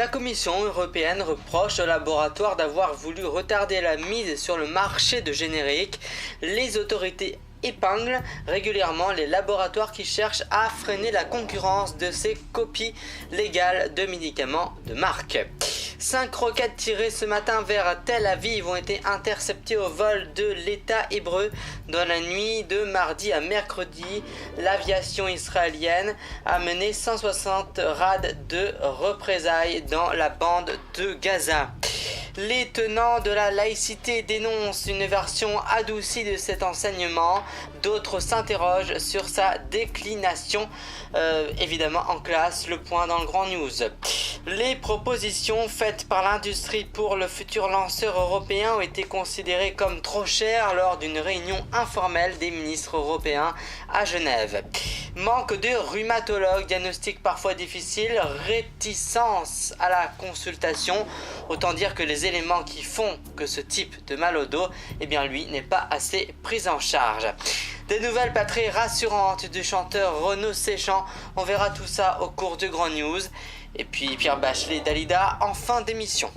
La Commission européenne reproche au laboratoire d'avoir voulu retarder la mise sur le marché de génériques. Les autorités épinglent régulièrement les laboratoires qui cherchent à freiner la concurrence de ces copies légales de médicaments de marque. 5 roquettes tirées ce matin vers Tel Aviv ont été interceptées au vol de l'État hébreu dans la nuit de mardi à mercredi. L'aviation israélienne a mené 160 raids de représailles dans la bande de Gaza. Les tenants de la laïcité dénoncent une version adoucie de cet enseignement. D'autres s'interrogent sur sa déclination, évidemment en classe. Le point dans le Grand News. Les propositions faites par l'industrie pour le futur lanceur européen ont été considérées comme trop chères lors d'une réunion informelle des ministres européens à Genève. Manque de rhumatologues, diagnostic parfois difficile, réticence à la consultation. Autant dire que les éléments qui font que ce type de mal au dos, eh bien lui, n'est pas assez pris en charge. Des nouvelles pas très rassurantes du chanteur Renaud Séchant. On verra tout ça au cours de Grand News. Et puis Pierre Bachelet et Dalida en fin d'émission.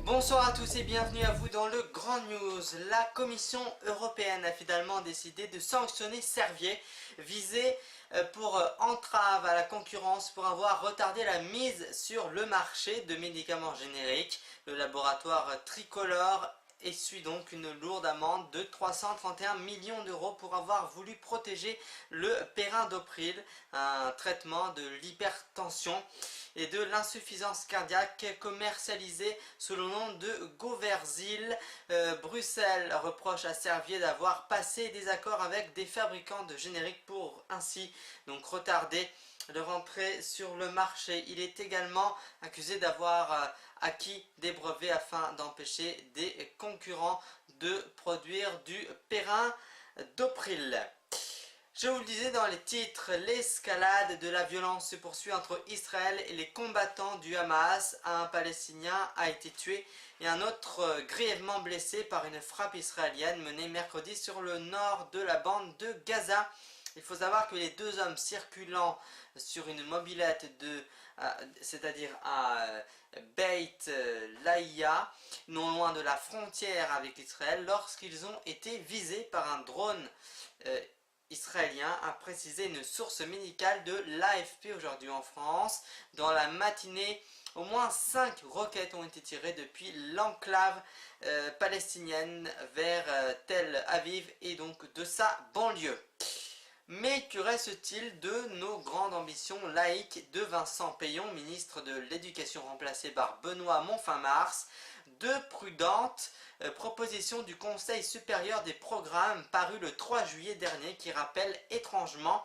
Bonsoir à tous et bienvenue à vous dans le Grand News. La Commission européenne a finalement décidé de sanctionner Servier, visé pour entrave à la concurrence pour avoir retardé la mise sur le marché de médicaments génériques. Le laboratoire Tricolore essuie donc une lourde amende de 331 millions d'euros pour avoir voulu protéger le périndopril, un traitement de l'hypertension et de l'insuffisance cardiaque commercialisé sous le nom de Goversil. Bruxelles reproche à Servier d'avoir passé des accords avec des fabricants de génériques pour ainsi donc retarder leur entrée sur le marché. Il est également accusé d'avoir acquis des brevets afin d'empêcher des concurrents de produire du périndopril. Je vous le disais dans les titres, l'escalade de la violence se poursuit entre Israël et les combattants du Hamas. Un Palestinien a été tué et un autre grièvement blessé par une frappe israélienne menée mercredi sur le nord de la bande de Gaza. Il faut savoir que les deux hommes circulant sur une mobilette c'est-à-dire à Beit Laïa, non loin de la frontière avec Israël, lorsqu'ils ont été visés par un drone israélien, a précisé une source médicale de l'AFP aujourd'hui en France. Dans la matinée, au moins 5 roquettes ont été tirées depuis l'enclave palestinienne vers Tel Aviv et donc de sa banlieue. Mais que reste-t-il de nos grandes ambitions laïques de Vincent Peillon, ministre de l'Éducation remplacé par Benoît Monfin-Mars? Deux prudentes propositions du Conseil supérieur des programmes parues le 3 juillet dernier qui rappellent étrangement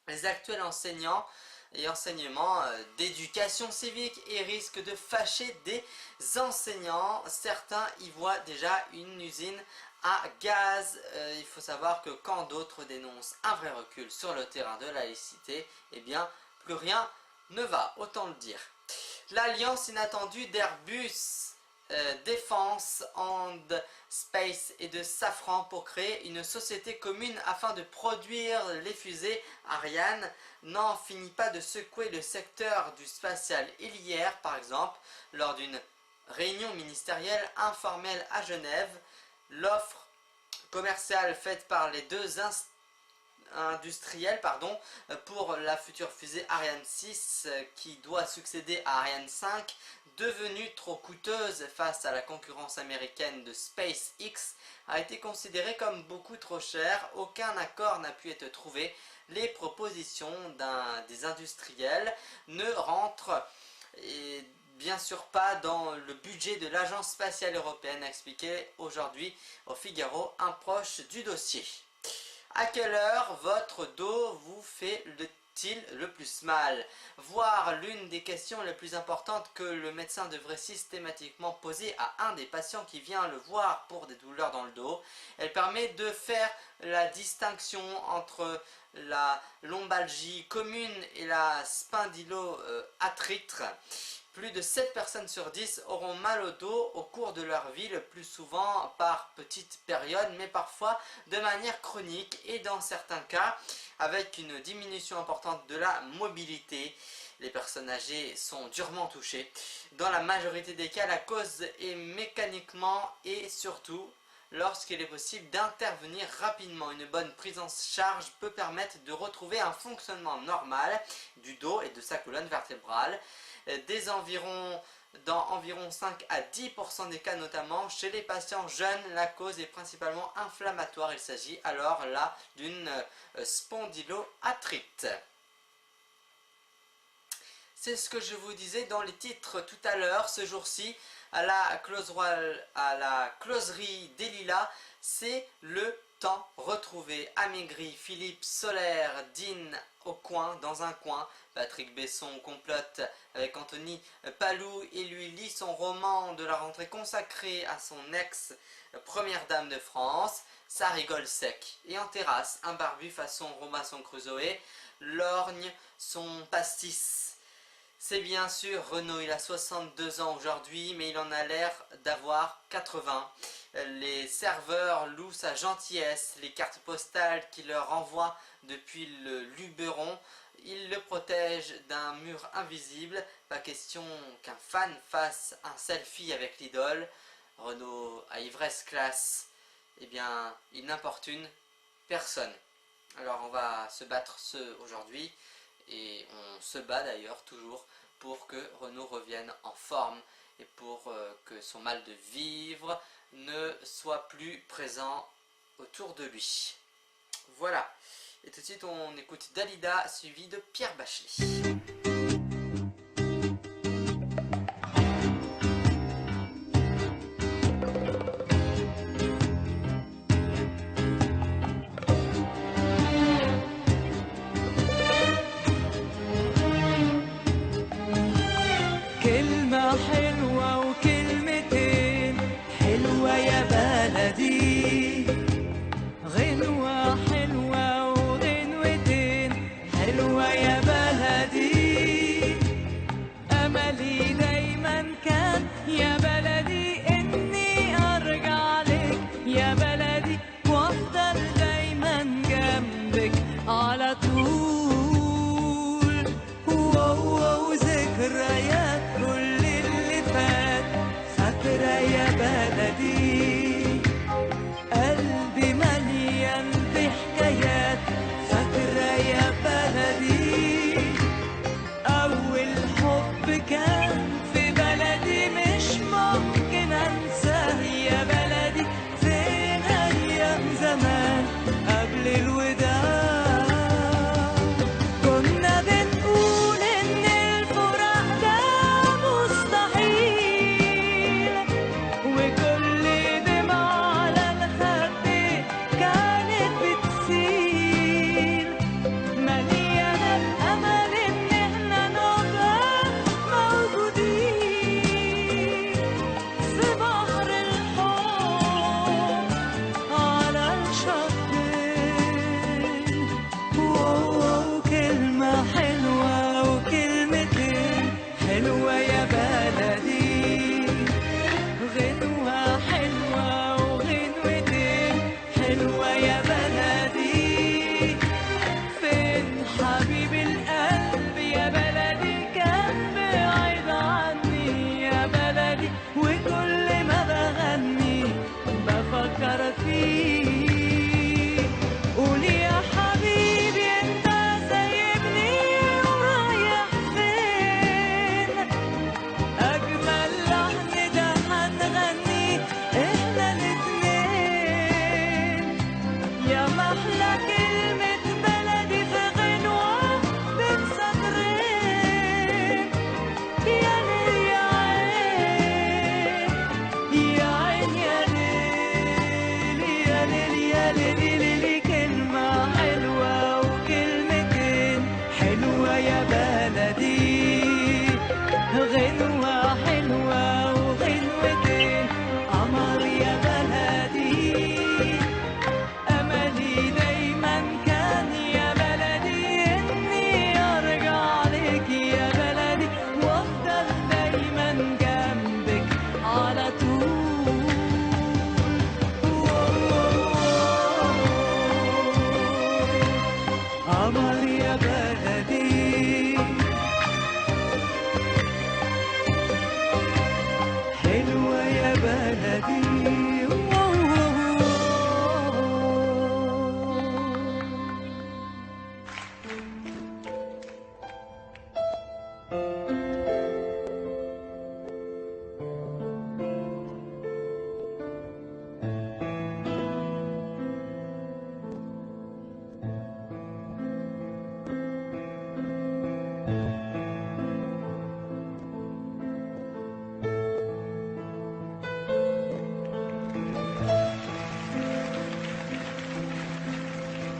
les actuels enseignants et enseignements d'éducation civique et risquent de fâcher des enseignants. Certains y voient déjà une usine à gaz. Il faut savoir que quand d'autres dénoncent un vrai recul sur le terrain de la laïcité, eh bien plus rien ne va, autant le dire. L'alliance inattendue d'Airbus, Défense and Space et de Safran pour créer une société commune afin de produire les fusées Ariane n'en finit pas de secouer le secteur du spatial. Hier, par exemple, lors d'une réunion ministérielle informelle à Genève, l'offre commerciale faite par les deux industriels pour la future fusée Ariane 6 qui doit succéder à Ariane 5, devenue trop coûteuse face à la concurrence américaine de SpaceX, a été considérée comme beaucoup trop chère. Aucun accord n'a pu être trouvé. Les propositions des industriels ne rentrent bien sûr pas dans le budget de l'Agence spatiale européenne, a expliqué aujourd'hui au Figaro un proche du dossier. À quelle heure votre dos vous fait-il le plus mal? Voire l'une des questions les plus importantes que le médecin devrait systématiquement poser à un des patients qui vient le voir pour des douleurs dans le dos. Elle permet de faire la distinction entre la lombalgie commune et la spondyloarthrite. Plus de 7 personnes sur 10 auront mal au dos au cours de leur vie, le plus souvent par petites périodes, mais parfois de manière chronique et dans certains cas avec une diminution importante de la mobilité. Les personnes âgées sont durement touchées. Dans la majorité des cas, la cause est mécaniquement et surtout lorsqu'il est possible d'intervenir rapidement. Une bonne prise en charge peut permettre de retrouver un fonctionnement normal du dos et de sa colonne vertébrale. Dans environ 5 à 10% des cas, notamment chez les patients jeunes, la cause est principalement inflammatoire. Il s'agit alors là d'une spondyloarthrite. C'est ce que je vous disais dans les titres tout à l'heure. Ce jour-ci, à la closerie des Lilas, c'est le temps retrouvé. Amaigri, Philippe Solaire dîne dans un coin. Patrick Besson complote avec Anthony Palou et lui lit son roman de la rentrée consacré à son ex, première dame de France. Ça rigole sec. Et en terrasse, un barbu façon Robinson Crusoe lorgne son pastis. C'est bien sûr Renaud, il a 62 ans aujourd'hui, mais il en a l'air d'avoir 80. Les serveurs louent sa gentillesse, les cartes postales qu'il leur envoie depuis le Luberon. Il le protège d'un mur invisible. Pas question qu'un fan fasse un selfie avec l'idole. Renaud à ivresse classe, eh bien, il n'importune personne. Alors on va se battre aujourd'hui. Et on se bat d'ailleurs toujours pour que Renaud revienne en forme et pour que son mal de vivre ne soit plus présent autour de lui. Voilà. Et tout de suite on écoute Dalida suivi de Pierre Bachelet. حلوة وكلمتين حلوة يا بلدي غنوة حلوة وغنوتين حلوة يا بلدي أملي دايما كان يا بلدي إني أرجع لك يا بلدي وأفضل دايما جنبك على طول وذكريات يا بلدي قلبي مليان بحكايات فاكرة يا بلدي أول حب كان في بلدي مش ممكن أنساه يا بلدي فين أيام زمان قبل الوداع كنا بنقول إن الفراق ده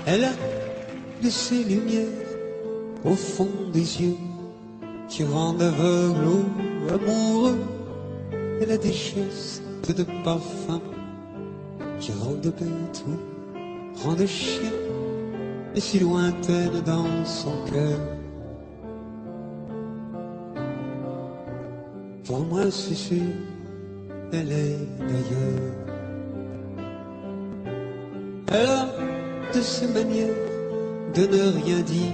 Elle a de ces lumières au fond des yeux qui rendent aveugle ou amoureux. Elle a des gestes de parfum qui rendent bête ou rendent chien, et si lointaine dans son cœur. Pour moi c'est sûr, elle est d'ailleurs. Elle a de ces manières de ne rien dire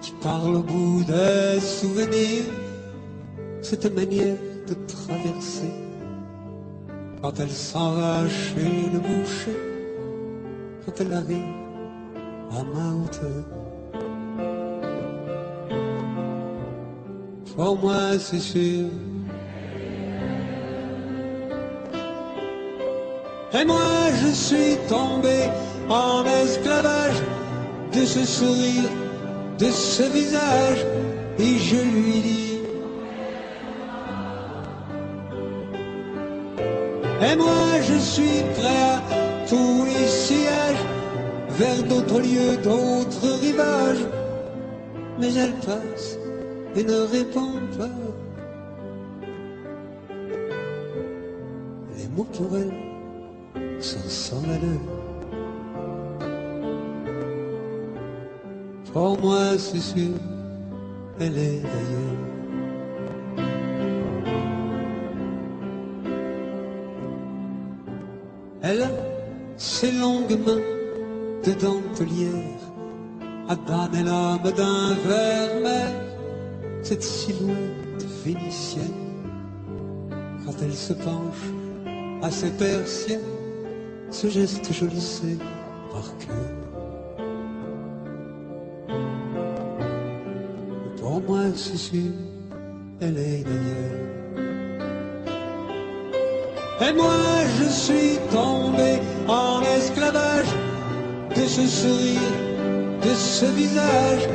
qui parle au bout des souvenirs. Cette manière de traverser quand elle s'en va chez le boucher, quand elle arrive à ma hauteur. Pour moi c'est sûr. Et moi je suis tombé en esclavage de ce sourire, de ce visage, et je lui dis: et moi je suis prêt à tous les sillages, vers d'autres lieux, d'autres rivages. Mais elle passe et ne répond pas. Les mots pour elle sont sans valeur. Pour moi c'est sûr, elle est d'ailleurs. Elle a ses longues mains de dentelière à damner l'âme d'un vermeil. Cette silhouette vénitienne, quand elle se penche à ses persiennes, ce geste je le sais par cœur. Pour moi c'est sûr, elle est d'ailleurs. Et moi je suis tombé en esclavage de ce sourire, de ce visage,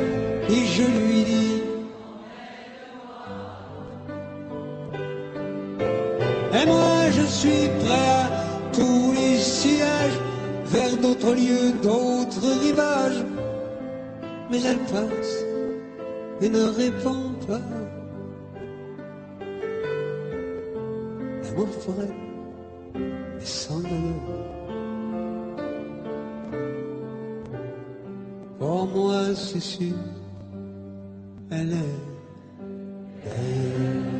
et je lui dis: et moi je suis prêt à tous les sillages, vers d'autres lieux, d'autres rivages. Mais elle passe et ne répond pas. L'amour pour elle est sans valeur. Pour moi c'est sûr, elle est d'ailleurs.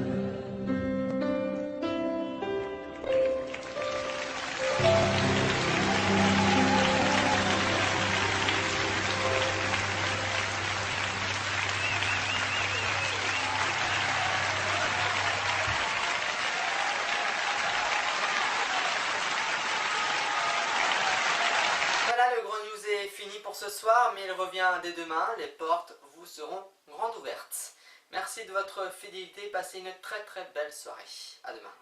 Voilà, le Grand News est fini pour ce soir, mais il revient dès demain. Les portes vous seront grandes ouvertes. Merci de votre fidélité, passez une très belle soirée. À demain.